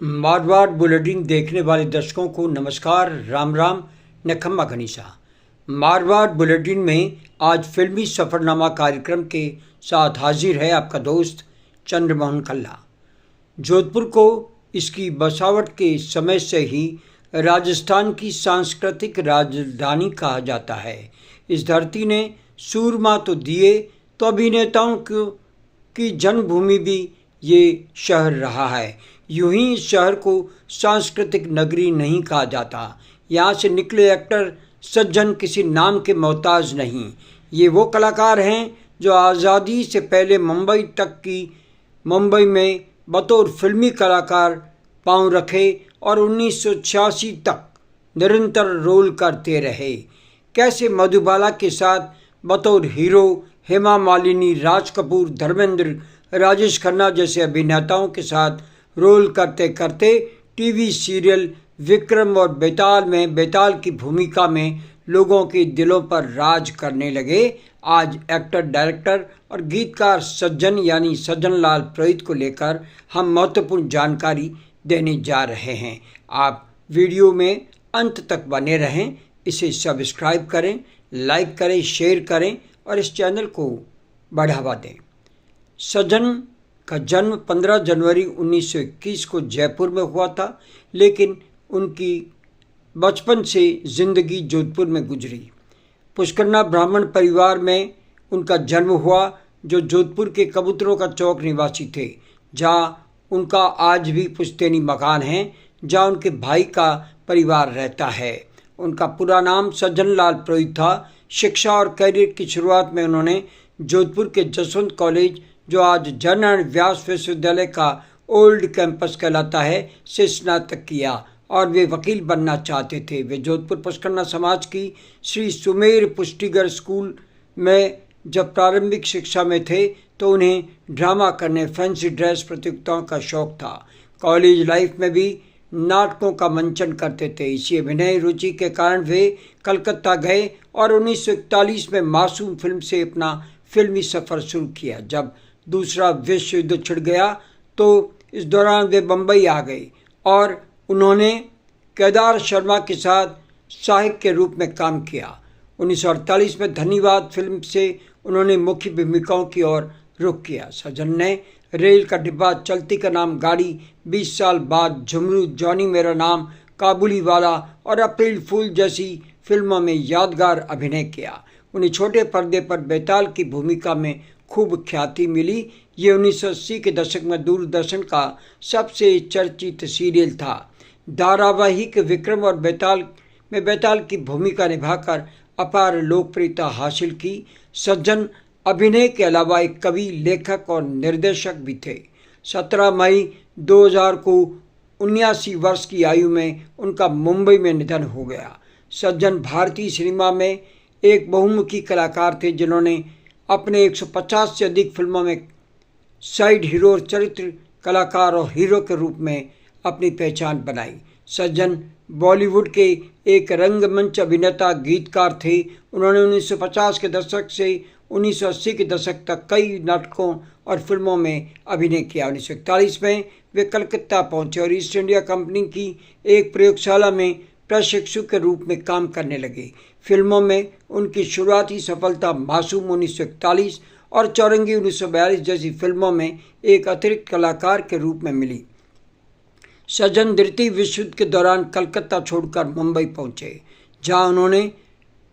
Marwar bulletin देखने वाले दर्शकों को नमस्कार, राम राम, नखम्मा गनीसा। मारवाड़ बुलेटिन में आज फिल्मी सफ़रनामा कार्यक्रम के साथ हाजिर है आपका दोस्त चंद्रमोहन खल्ला। जोधपुर को इसकी बसावट के समय से ही राजस्थान की सांस्कृतिक राजधानी कहा जाता है। इस धरती ने सूरमा तो दिए तो अभिनेताओं की जन्मभूमि भी ये शहर रहा है। यूं ही इस शहर को सांस्कृतिक नगरी नहीं कहा जाता। यहाँ से निकले एक्टर सज्जन किसी नाम के मोहताज नहीं। ये वो कलाकार हैं जो आज़ादी से पहले मुंबई में बतौर फिल्मी कलाकार पांव रखे और 1986 तक निरंतर रोल करते रहे। कैसे मधुबाला के साथ बतौर हीरो हेमा मालिनी, राज कपूर, धर्मेंद्र, राजेश खन्ना जैसे अभिनेताओं के साथ रोल करते करते टीवी सीरियल विक्रम और बेताल की भूमिका में लोगों के दिलों पर राज करने लगे। आज एक्टर, डायरेक्टर और गीतकार सज्जन यानी सज्जन लाल पुरोहित को लेकर हम महत्वपूर्ण जानकारी देने जा रहे हैं। आप वीडियो में अंत तक बने रहें। इसे सब्सक्राइब करें, लाइक करें, शेयर करें और इस चैनल को बढ़ावा दें। सज्जन का जन्म 15 जनवरी 1921 को जयपुर में हुआ था, लेकिन उनकी बचपन से ज़िंदगी जोधपुर में गुजरी। पुष्करना ब्राह्मण परिवार में उनका जन्म हुआ, जो जोधपुर के कबूतरों का चौक निवासी थे, जहाँ उनका आज भी पुश्तैनी मकान है, जहाँ उनके भाई का परिवार रहता है। उनका पूरा नाम सज्जन लाल पुरोहित था। शिक्षा और करियर की शुरुआत में उन्होंने जोधपुर के जसवंत कॉलेज, जो आज जन व्यास विश्वविद्यालय का ओल्ड कैंपस कहलाता है, से स्नातक किया और वे वकील बनना चाहते थे। वे जोधपुर पुष्करना समाज की श्री सुमेर पुष्टिगर स्कूल में जब प्रारंभिक शिक्षा में थे तो उन्हें ड्रामा करने, फैंसी ड्रेस प्रतियोगिताओं का शौक था। कॉलेज लाइफ में भी नाटकों का मंचन करते थे। इसी अभिनय रुचि के कारण वे कलकत्ता गए और 1941 में मासूम फिल्म से अपना फिल्मी सफ़र शुरू किया। जब दूसरा विश्व युद्ध छिड़ गया तो इस दौरान वे बम्बई आ गए और उन्होंने केदार शर्मा के साथ सहायक के रूप में काम किया। 1948 में धन्यवाद फिल्म से उन्होंने मुख्य भूमिकाओं की ओर रुख किया। सज्जन ने रेल का डिब्बा, चलती का नाम गाड़ी, 20 साल बाद, झुमरू, जॉनी मेरा नाम, काबुली वाला और अप्रैल फूल जैसी फिल्मों में यादगार अभिनय किया। उन्हें छोटे पर्दे पर बेताल की भूमिका में खूब ख्याति मिली। ये 1980 के दशक में दूरदर्शन का सबसे चर्चित सीरियल था। धारावाहिक विक्रम और बेताल की भूमिका निभाकर अपार लोकप्रियता हासिल की। सज्जन अभिनय के अलावा एक कवि, लेखक और निर्देशक भी थे। 17 मई 2000 को 79 वर्ष की आयु में उनका मुंबई में निधन हो गया। सज्जन भारतीय सिनेमा में एक बहुमुखी कलाकार थे, जिन्होंने अपने 150 से अधिक फिल्मों में साइड हीरो, चरित्र कलाकार और हीरो के रूप में अपनी पहचान बनाई। सज्जन बॉलीवुड के एक रंगमंच अभिनेता, गीतकार थे। उन्होंने 1950 के दशक से 1980 के दशक तक कई नाटकों और फिल्मों में अभिनय किया। 1941 में वे कलकत्ता पहुंचे और ईस्ट इंडिया कंपनी की एक प्रयोगशाला में प्रशिक्षु के रूप में काम करने लगे। फिल्मों में उनकी शुरुआती सफलता मासूम 1941 और चौरंगी 1942 जैसी फिल्मों में एक अतिरिक्त कलाकार के रूप में मिली। सज्जन द्वितीय विश्व युद्ध के दौरान कलकत्ता छोड़कर मुंबई पहुंचे, जहां उन्होंने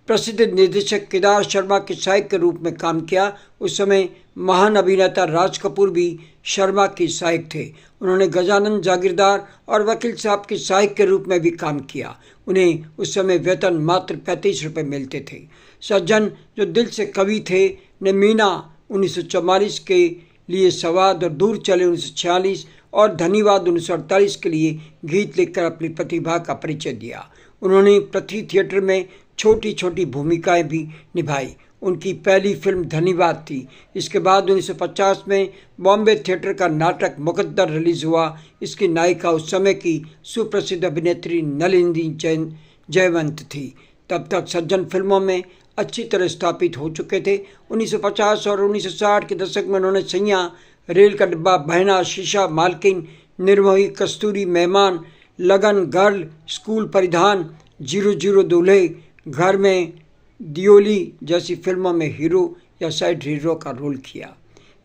प्रसिद्ध निर्देशक केदार शर्मा के सहायक के रूप में काम किया। उस समय महान अभिनेता राज कपूर भी शर्मा के सहायक थे। उन्होंने गजानन जागीरदार और वकील साहब के सहायक के रूप में भी काम किया। उन्हें उस समय वेतन मात्र 35 रुपये मिलते थे। सज्जन, जो दिल से कवि थे, ने मीना 1944 के लिए सवाद और दूर चले 1946 और धन्यवाद 1948 के लिए गीत लिखकर अपनी प्रतिभा का परिचय दिया। उन्होंने पृथ्वी थिएटर में छोटी छोटी भूमिकाएं भी निभाई। उनकी पहली फिल्म धन्यवाद थी। इसके बाद 1950 में बॉम्बे थिएटर का नाटक मुकद्दर रिलीज़ हुआ। इसकी नायिका उस समय की सुप्रसिद्ध अभिनेत्री नलिनी जयवंत थी। तब तक सज्जन फिल्मों में अच्छी तरह स्थापित हो चुके थे। 1950 और 1960 के दशक में उन्होंने सैया, रेल का डिब्बा, बहना, शीशा, मालकिन, निर्मोही, कस्तूरी, मेहमान, लगन, गर्ल, स्कूल परिधान, 00 दूल्हे, घर में दियोली जैसी फिल्मों में हीरो या साइड हीरो का रोल किया।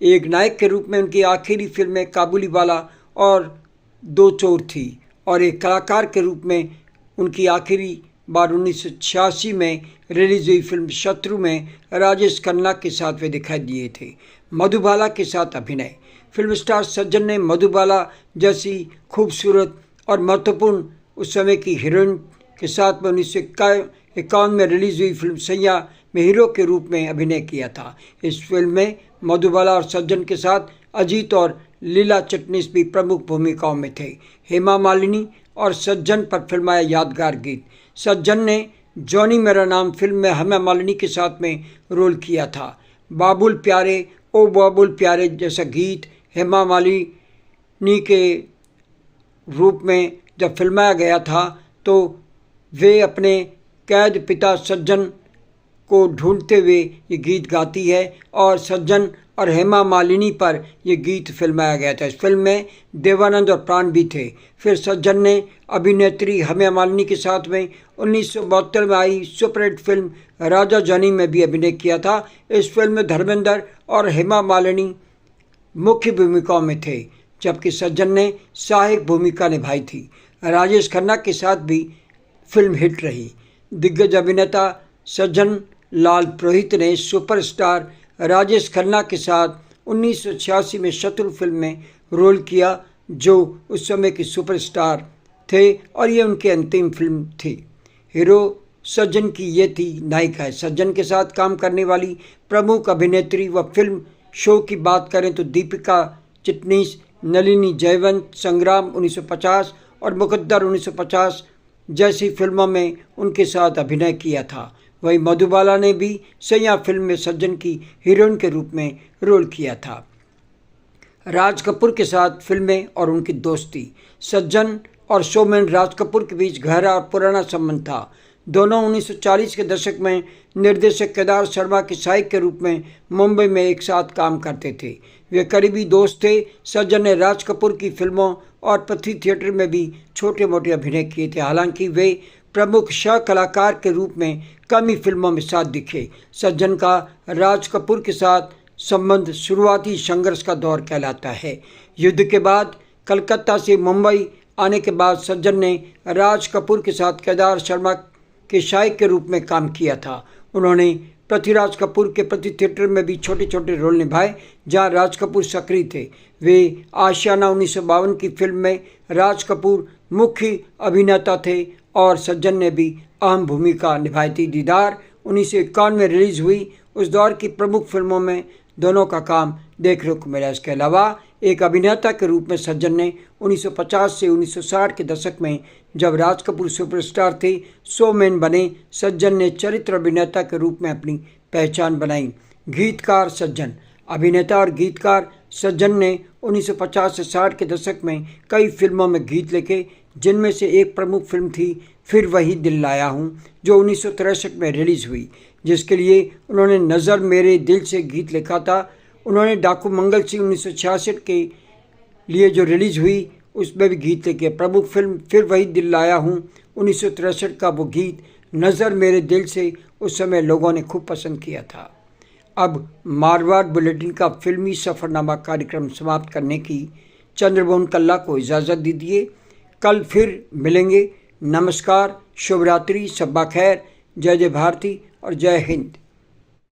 एक नायक के रूप में उनकी आखिरी फिल्में काबुलीवाला और दो चोर थी और एक कलाकार के रूप में उनकी आखिरी बार 1986 में रिलीज हुई फिल्म शत्रु में राजेश खन्ना के साथ वे दिखाई दिए थे। मधुबाला के साथ अभिनय। फिल्म स्टार सज्जन ने मधुबाला जैसी खूबसूरत और महत्वपूर्ण उस समय की हीरोइन के साथ में 1951 में रिलीज हुई फिल्म सैया में हीरो के रूप में अभिनय किया था। इस फिल्म में मधुबाला और सज्जन के साथ अजीत और लीला चिटनीस भी प्रमुख भूमिकाओं में थे। हेमा मालिनी और सज्जन पर फिल्माया यादगार गीत। सज्जन ने जॉनी मेरा नाम फिल्म में हेमा मालिनी के साथ में रोल किया था। बाबुल प्यारे ओ बाबुल प्यारे जैसा गीत हेमा मालिनी के रूप में जब फिल्माया गया था तो वे अपने कैद पिता सज्जन को ढूंढते हुए ये गीत गाती है और सज्जन और हेमा मालिनी पर यह गीत फिल्माया गया था। इस फिल्म में देवानंद और प्राण भी थे। फिर सज्जन ने अभिनेत्री हेमा मालिनी के साथ में 1972 में आई सुपरहिट फिल्म राजा जानी में भी अभिनय किया था। इस फिल्म में धर्मेंद्र और हेमा मालिनी मुख्य भूमिकाओं में थे, जबकि सज्जन ने सहायक भूमिका निभाई थी। राजेश खन्ना के साथ भी फिल्म हिट रही। दिग्गज अभिनेता सज्जन लाल पुरोहित ने सुपरस्टार राजेश खन्ना के साथ 1986 में शत्रु फिल्म में रोल किया, जो उस समय के सुपरस्टार थे और ये उनकी अंतिम फिल्म थी। हीरो सज्जन की ये थी नायिका है। सज्जन के साथ काम करने वाली प्रमुख अभिनेत्री व फिल्म शो की बात करें तो दीपिका चिटनीस, नलिनी जयवंत, संग्राम 1950 और मुकद्दर 1950 जैसी फिल्मों में उनके साथ अभिनय किया था। वहीं मधुबाला ने भी सैया फिल्म में सज्जन की हीरोइन के रूप में रोल किया था। राज कपूर के साथ फिल्में और उनकी दोस्ती। सज्जन और शोमैन राज कपूर के बीच गहरा और पुराना संबंध था। दोनों 1940 के दशक में निर्देशक केदार शर्मा के सहायक के रूप में मुंबई में एक साथ काम करते थे। वे करीबी दोस्त थे। सज्जन ने राज कपूर की फिल्मों और पृथ्वी थिएटर में भी छोटे मोटे अभिनय किए थे। हालांकि वे प्रमुख सह कलाकार के रूप में कम ही फिल्मों में साथ दिखे। सज्जन का राज कपूर के साथ संबंध शुरुआती संघर्ष का दौर कहलाता है। युद्ध के बाद कलकत्ता से मुंबई आने के बाद सज्जन ने राज कपूर के साथ केदार शर्मा के सहायक के रूप में काम किया था। उन्होंने पृथ्वीराज कपूर के पृथ्वी थिएटर में भी छोटे छोटे रोल निभाए, जहां राज कपूर सक्रिय थे। वे आशियाना 1952 की फिल्म में राज कपूर मुख्य अभिनेता थे और सज्जन ने भी अहम भूमिका निभाई थी। दीदार 1951 में रिलीज हुई। उस दौर की प्रमुख फिल्मों में दोनों का काम देखने को मिला। इसके अलावा एक अभिनेता के रूप में सज्जन ने 1950 से 1960 के दशक में जब राज कपूर सुपरस्टार थे, शोमैन बने। सज्जन ने चरित्र अभिनेता के रूप में अपनी पहचान बनाई। गीतकार सज्जन। अभिनेता और गीतकार सज्जन ने 1950 से 60 के दशक में कई फिल्मों में गीत लिखे, जिनमें से एक प्रमुख फिल्म थी फिर वही दिल लाया हूँ, जो 1963 में रिलीज हुई, जिसके लिए उन्होंने नज़र मेरे दिल से गीत लिखा था। उन्होंने डाकू मंगल सिंह 1966 के लिए जो रिलीज हुई उसमें भी गीत लिखे। प्रमुख फिल्म फिर वही दिल लाया हूँ 1963 का वो गीत नज़र मेरे दिल से उस समय लोगों ने खूब पसंद किया था। अब मारवाड़ बुलेटिन का फिल्मी सफ़रनामा कार्यक्रम समाप्त करने की चंद्रमोहन कल्ला को इजाज़त दीजिए। कल फिर मिलेंगे। नमस्कार, शुभ रात्रि, शब्बा खैर, जय जय भारती और जय हिंद।